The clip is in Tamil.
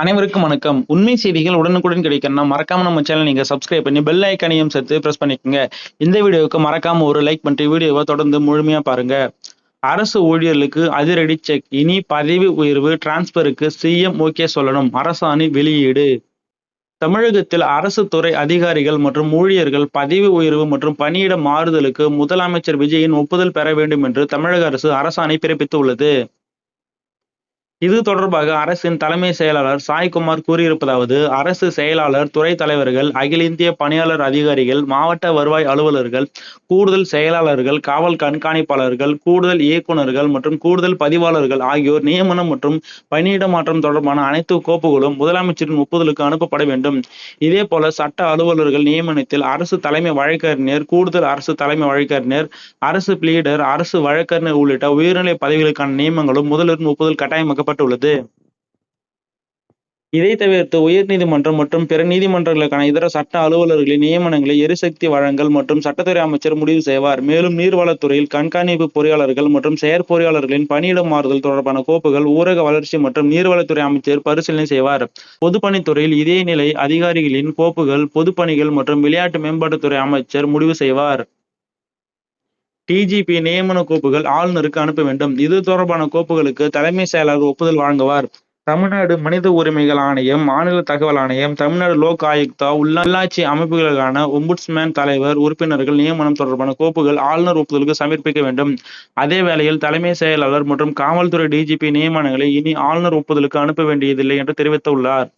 அனைவருக்கும் வணக்கம். உண்மை செய்திகள் உடனுக்குடன் கிடைக்கணும்னா மறக்காம நம்ம சேனல் நீங்க சப்ஸ்கிரைப் பண்ணி பெல் ஐகானையும் சேர்த்து பிரஸ் பண்ணிக்கோங்க. இந்த வீடியோவுக்கு மறக்காம ஒரு லைக் பண்ணிட்டு வீடியோவை தொடர்ந்து முழுமையா பாருங்க. அரசு ஊழியர்களுக்கு அதிரடி செக். இனி பதவி உயர்வு டிரான்ஸ்பருக்கு சிஎம் ஓகே சொல்லணும். அரசாணை வெளியீடு. தமிழகத்தில் அரசு துறை அதிகாரிகள் மற்றும் ஊழியர்கள் பதவி உயர்வு மற்றும் பணியிட மாறுதலுக்கு முதலமைச்சர் விஜயின் ஒப்புதல் பெற வேண்டும் என்று தமிழக அரசு அரசாணை பிறப்பித்துள்ளது. இது தொடர்பாக அரசின் தலைமை செயலாளர் சாய்குமார் கூறியிருப்பதாவது, அரசு செயலாளர், துறை தலைவர்கள், அகில இந்திய பணியாளர் அதிகாரிகள், மாவட்ட வருவாய் அலுவலர்கள், கூடுதல் செயலாளர்கள், காவல் கண்காணிப்பாளர்கள், கூடுதல் இயக்குநர்கள் மற்றும் கூடுதல் பதிவாளர்கள் ஆகியோர் நியமனம் மற்றும் பணியிட மாற்றம் தொடர்பான அனைத்து கோப்புகளும் முதலமைச்சரின் ஒப்புதலுக்கு அனுப்பப்பட வேண்டும். இதேபோல சட்ட அலுவலர்கள் நியமனத்தில் அரசு தலைமை வழக்கறிஞர், கூடுதல் அரசு தலைமை வழக்கறிஞர், அரசு பிளீடர், அரசு வழக்கறிஞர் உள்ளிட்ட உயர்நிலை பதவிகளுக்கான நியமனங்களும் முதல்வரின் ஒப்புதல் கட்டாயமாக்கப்பட்டுள்ளது. இதை தவிர்த்து உயர்நீதிமன்றம் மற்றும் பிற நீதிமன்றங்களுக்கான இதர சட்ட அலுவலர்களின் நியமனங்களை எரிசக்தி வழங்கல் மற்றும் சட்டத்துறை அமைச்சர் முடிவு செய்வார். மேலும் நீர்வளத்துறையில் கண்காணிப்பு பொறியாளர்கள் மற்றும் செயற்பொறியாளர்களின் பணியிட மாறுதல் தொடர்பான கோப்புகள் ஊரக வளர்ச்சி மற்றும் நீர்வளத்துறை அமைச்சர் பரிசீலனை செய்வார். பொதுப்பணித்துறையில் இதே நிலை அதிகாரிகளின் கோப்புகள் பொதுப்பணிகள் மற்றும் விளையாட்டு மேம்பாட்டுத்துறை அமைச்சர் முடிவு செய்வார். டிஜிபி நியமன கோப்புகள் ஆளுநருக்கு அனுப்ப வேண்டும். இது தொடர்பான கோப்புகளுக்கு தலைமை செயலாளர் ஒப்புதல் வழங்குவார். தமிழ்நாடு மனித உரிமைகள் ஆணையம், மாநில தகவல் ஆணையம், தமிழ்நாடு லோக் ஆயுக்தா, உள்ளாட்சி அமைப்புகளுக்கான ஒம்புட்ஸ்மேன் தலைவர், உறுப்பினர்கள் நியமனம் தொடர்பான கோப்புகள் ஆளுநர் ஒப்புதலுக்கு சமர்ப்பிக்க வேண்டும். அதே வேளையில் தலைமை செயலாளர் மற்றும் காவல்துறை டிஜிபி நியமனங்களை இனி ஆளுநர் ஒப்புதலுக்கு அனுப்ப வேண்டியதில்லை என்று தெரிவித்துள்ளார்.